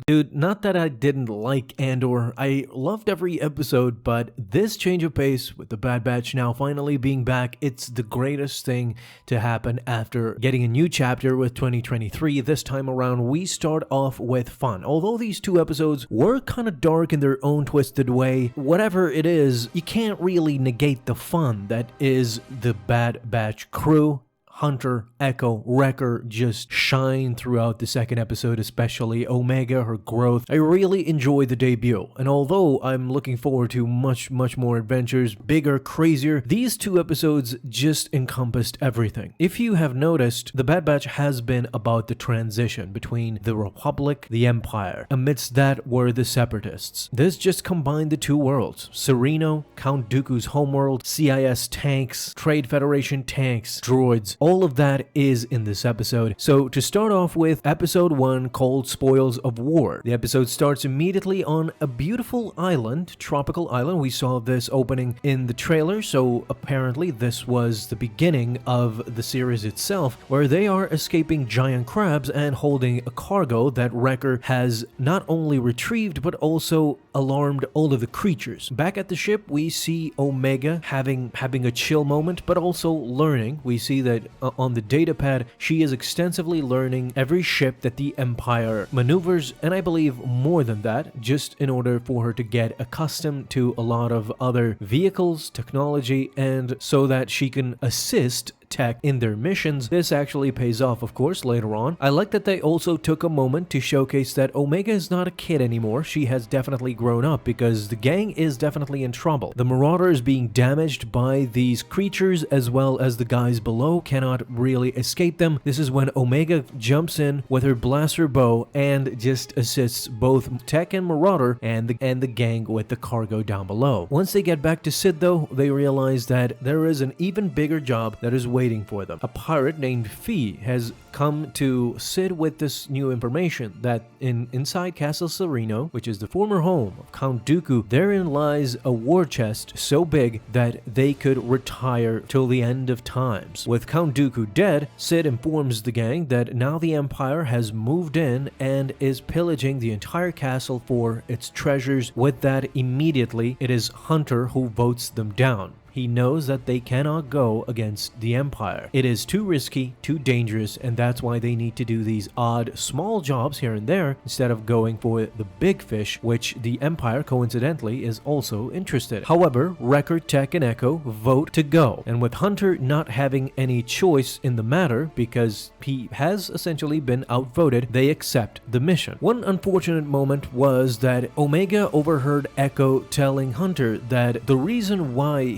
Dude, not that I didn't like Andor, I loved every episode, but this change of pace with the Bad Batch now finally being back, it's the greatest thing to happen after getting a new chapter with 2023. This time around, we start off with fun. Although these two episodes were kind of dark in their own twisted way, whatever it is, you can't really negate the fun that is the Bad Batch crew. Hunter, Echo, Wrecker just shine throughout the second episode, especially Omega, her growth. I really enjoyed the debut, and although I'm looking forward to much more adventures, bigger, crazier, these two episodes just encompassed everything. If you have noticed, the Bad Batch has been about the transition between the Republic, the Empire. Amidst that were the Separatists. This just combined the two worlds. Sereno, Count Dooku's homeworld, CIS tanks, Trade Federation tanks, droids, all of that is in this episode. So to start off with, episode 1 called Spoils of War. The episode starts immediately on a beautiful island, tropical island. We saw this opening in the trailer, so apparently this was the beginning of the series itself, where they are escaping giant crabs and holding a cargo that Wrecker has not only retrieved but also alarmed all of the creatures. Back at the ship, we see Omega having a chill moment, but also learning. We see that on the datapad, she is extensively learning every ship that the Empire maneuvers, and I believe more than that, just in order for her to get accustomed to a lot of other vehicles, technology, and so that she can assist tech in their missions. This actually pays off, of course, later on. I like that they also took a moment to showcase that Omega is not a kid anymore. She has definitely grown up because the gang is definitely in trouble. The Marauder is being damaged by these creatures, as well as the guys below cannot really escape them. This is when Omega jumps in with her blaster bow and just assists both Tech and Marauder and the gang with the cargo down below. Once they get back to Sid though, they realize that there is an even bigger job that is waiting for them. A pirate named Fee has come to Sid with this new information that inside Castle Sereno, which is the former home of Count Dooku, therein lies a war chest so big that they could retire till the end of times. With Count Dooku dead, Sid informs the gang that now the Empire has moved in and is pillaging the entire castle for its treasures. With that, immediately it is Hunter who votes them down. He knows that they cannot go against the Empire. It is too risky, too dangerous, and that's why they need to do these odd, small jobs here and there instead of going for the big fish, which the Empire, coincidentally, is also interested. However, Wrecker, Tech, and Echo vote to go, and with Hunter not having any choice in the matter because he has essentially been outvoted, they accept the mission. One unfortunate moment was that Omega overheard Echo telling Hunter that the reason why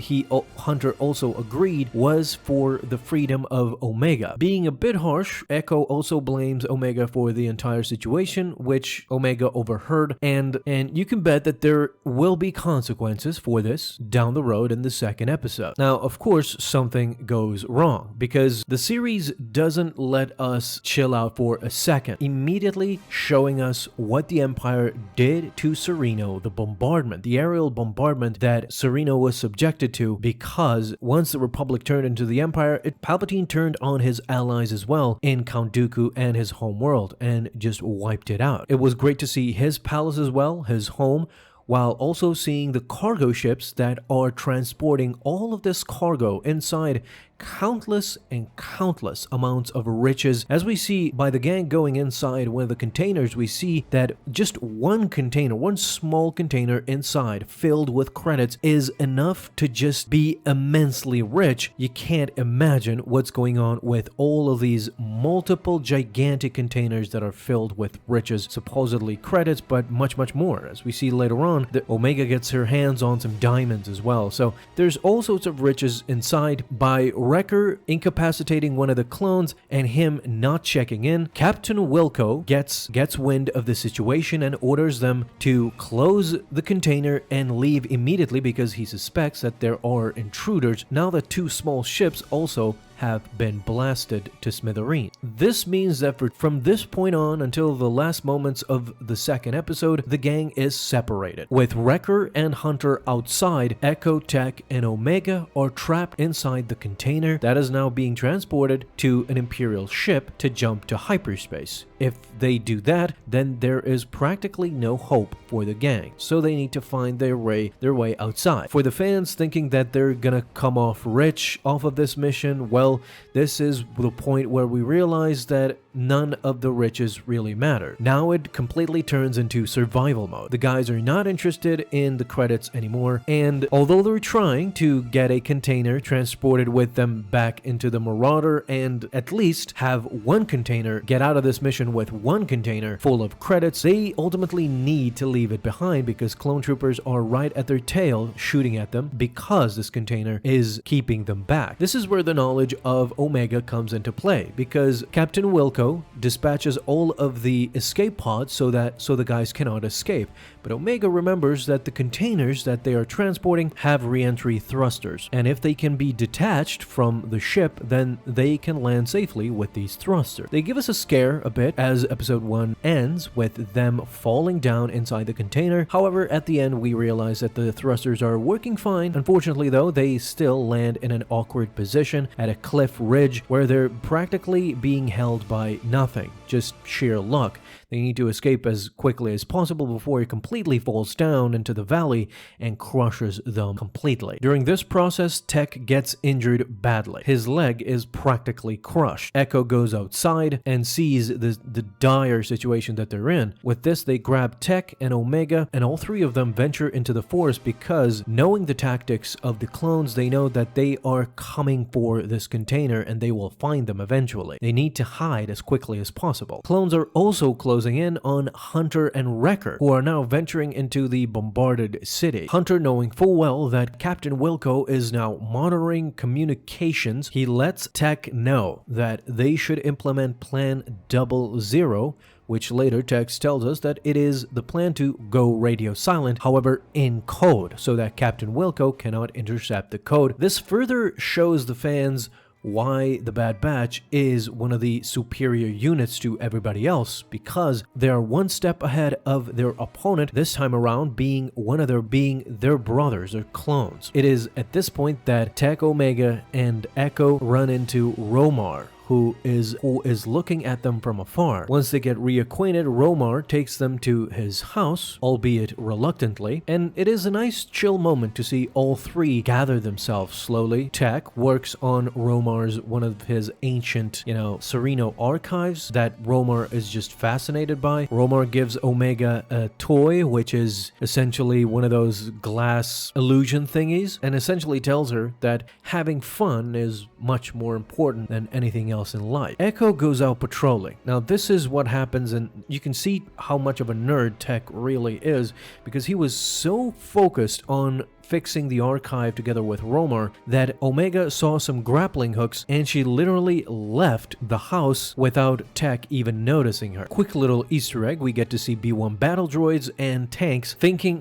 Hunter also agreed was for the freedom of Omega. Being a bit harsh, Echo also blames Omega for the entire situation, which Omega overheard, and you can bet that there will be consequences for this down the road in the second episode. Now, of course, something goes wrong, because the series doesn't let us chill out for a second, immediately showing us what the Empire did to Sereno, the bombardment, the aerial bombardment that Sereno was subjected to, because once the Republic turned into the Empire, Palpatine turned on his allies as well in Count Dooku and his home world and just wiped it out. It was great to see his palace as well, his home, while also seeing the cargo ships that are transporting all of this cargo inside countless and countless amounts of riches. As we see by the gang going inside one of the containers, we see that just one container, one small container inside filled with credits is enough to just be immensely rich. You can't imagine what's going on with all of these multiple gigantic containers that are filled with riches, supposedly credits, but much more. As we see later on, that Omega gets her hands on some diamonds as well. So there's all sorts of riches inside. By Wrecker incapacitating one of the clones and him not checking in, Captain Wilco gets wind of the situation and orders them to close the container and leave immediately because he suspects that there are intruders. Now that two small ships also have been blasted to smithereens. This means that from this point on until the last moments of the second episode, the gang is separated. With Wrecker and Hunter outside, Echo, Tech, and Omega are trapped inside the container that is now being transported to an Imperial ship to jump to hyperspace. If they do that, then there is practically no hope for the gang, so they need to find their way outside. For the fans thinking that they're gonna come off rich off of this mission, well, this is the point where we realize that none of the riches really matter. Now it completely turns into survival mode. The guys are not interested in the credits anymore, and although they're trying to get a container transported with them back into the Marauder and at least have one container get out of this mission with one container full of credits, they ultimately need to leave it behind because clone troopers are right at their tail shooting at them because this container is keeping them back. This is where the knowledge of Omega comes into play, because Captain Wilco dispatches all of the escape pods so the guys cannot escape, but Omega remembers that the containers that they are transporting have re-entry thrusters, and if they can be detached from the ship, then they can land safely with these thrusters. They give us a scare a bit as episode 1 ends with them falling down inside the container. However, at the end we realize that the thrusters are working fine. Unfortunately though, they still land in an awkward position at a cliff ridge where they're practically being held by nothing, just sheer luck. They need to escape as quickly as possible before he completely falls down into the valley and crushes them completely. During this process, Tech gets injured badly. His leg is practically crushed. Echo goes outside and sees the dire situation that they're in. With this, they grab Tech and Omega, and all three of them venture into the forest because, knowing the tactics of the clones, they know that they are coming for this container and they will find them eventually. They need to hide as quickly as possible. Clones are also closing in on Hunter and Wrecker, who are now venturing into the bombarded city. Hunter, knowing full well that Captain Wilco is now monitoring communications, he lets Tech know that they should implement Plan 00, which later text tells us that it is the plan to go radio silent, however in code, so that Captain Wilco cannot intercept the code. This further shows the fans why the Bad Batch is one of the superior units to everybody else, because they are one step ahead of their opponent, this time around being their brothers, their clones. It is at this point that Tech, Omega, and Echo run into Romar, who is looking at them from afar. Once they get reacquainted, Romar takes them to his house, albeit reluctantly, and it is a nice chill moment to see all three gather themselves slowly. Tech works on one of his ancient, Sereno archives that Romar is just fascinated by. Romar gives Omega a toy, which is essentially one of those glass illusion thingies, and essentially tells her that having fun is much more important than anything else in life. Echo goes out patrolling. Now this is what happens, and you can see how much of a nerd Tech really is, because he was so focused on fixing the archive together with Romar that Omega saw some grappling hooks and she literally left the house without Tech even noticing her. Quick little Easter egg, we get to see B-1 battle droids and tanks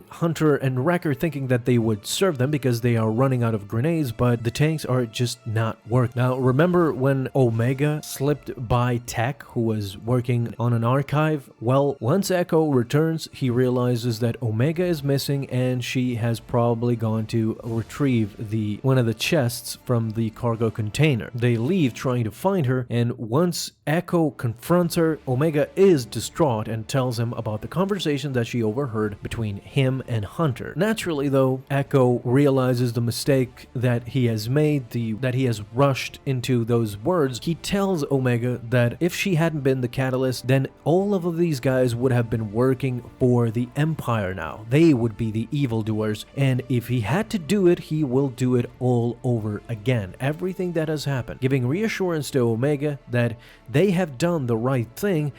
Hunter and Wrecker thinking that they would serve them because they are running out of grenades, but the tanks are just not working. Now remember when Omega slipped by Tech, who was working on an archive? Well, once Echo returns, he realizes that Omega is missing and she has probably gone to retrieve one of the chests from the cargo container. They leave trying to find her, and once Echo confronts her, Omega is distraught and tells him about the conversation that she overheard between him and Hunter. Naturally though, Echo realizes the mistake that he has made, that he has rushed into those words. He tells Omega that if she hadn't been the catalyst, then all of these guys would have been working for the Empire now. They would be the evildoers, and if he had to do it, he will do it all over again. Everything that has happened, giving reassurance to Omega that they have done the right thing,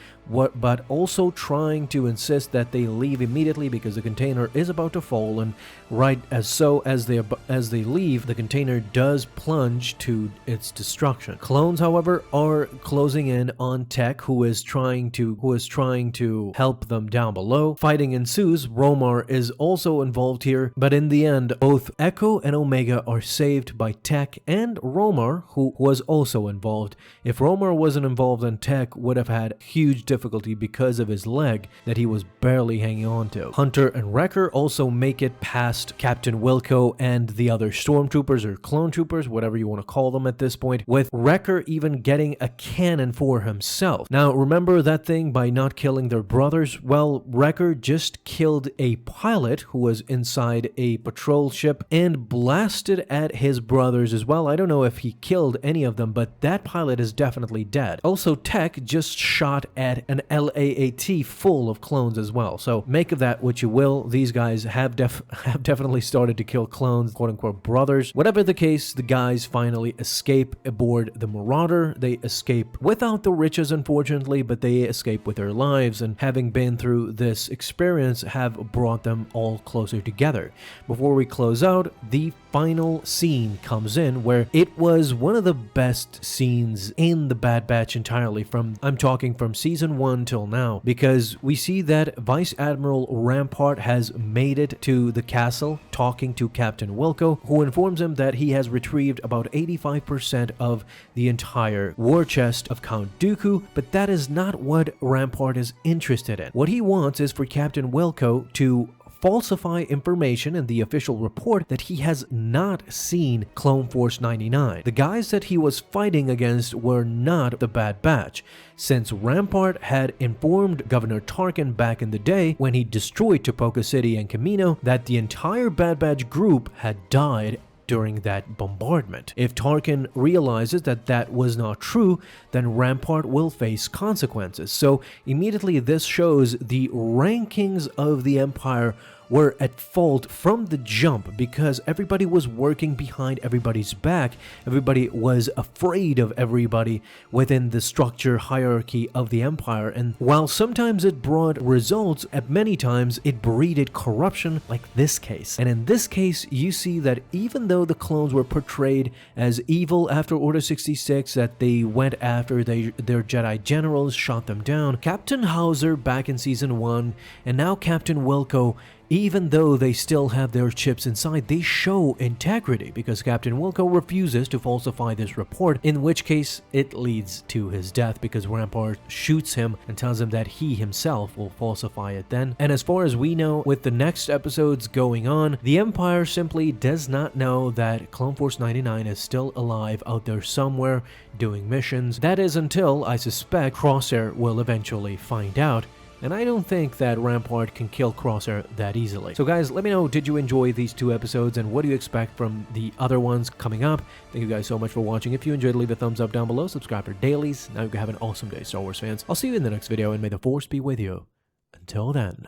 but also trying to insist that they leave immediately because the container is about to fall, and right as they leave, the container does plunge to its destruction. Clones, however, are closing in on Tech, who is trying to help them down below. Fighting ensues. Romar is also involved here, but in the end, and both Echo and Omega are saved by Tech and Romar, who was also involved. If Romar wasn't involved, then Tech would have had huge difficulty because of his leg that he was barely hanging on to. Hunter and Wrecker also make it past Captain Wilco and the other stormtroopers or clone troopers, whatever you want to call them at this point, with Wrecker even getting a cannon for himself. Now, remember that thing by not killing their brothers? Well, Wrecker just killed a pilot who was inside a patrol ship and blasted at his brothers as well. I don't know if he killed any of them, but that pilot is definitely dead. Also, Tech just shot at an LAAT full of clones as well. So make of that what you will. These guys have definitely started to kill clones, quote-unquote brothers. Whatever the case, the guys finally escape aboard the Marauder. They escape without the riches, unfortunately, but they escape with their lives, and having been through this experience have brought them all closer together. Before we close out, the final scene comes in where it was one of the best scenes in the Bad Batch entirely, I'm talking from season 1 till now, because we see that Vice Admiral Rampart has made it to the castle talking to Captain Wilco, who informs him that he has retrieved about 85% of the entire war chest of Count Dooku, but that is not what Rampart is interested in. What he wants is for Captain Wilco to falsify information in the official report that he has not seen Clone Force 99. The guys that he was fighting against were not the Bad Batch, since Rampart had informed Governor Tarkin back in the day when he destroyed Topoka City and Kamino that the entire Bad Batch group had died during that bombardment. If Tarkin realizes that that was not true, then Rampart will face consequences. So immediately this shows the rankings of the Empire were at fault from the jump, because everybody was working behind everybody's back. Everybody was afraid of everybody within the structure hierarchy of the Empire, and while sometimes it brought results, at many times it breeded corruption, like this case. And in this case, you see that even though the clones were portrayed as evil after Order 66, that they went after their Jedi generals, shot them down, Captain Hauser back in season 1, and now Captain Wilco, even though they still have their chips inside, they show integrity, because Captain Wilco refuses to falsify this report, in which case it leads to his death, because Rampart shoots him and tells him that he himself will falsify it then. And as far as we know, with the next episodes going on, the Empire simply does not know that Clone Force 99 is still alive out there somewhere doing missions. That is until, I suspect, Crosshair will eventually find out. And I don't think that Rampart can kill Crosshair that easily. So guys, let me know, did you enjoy these 2 episodes, and what do you expect from the other ones coming up? Thank you guys so much for watching. If you enjoyed, leave a thumbs up down below, subscribe for dailies. Now you can have an awesome day, Star Wars fans. I'll see you in the next video, and may the Force be with you. Until then.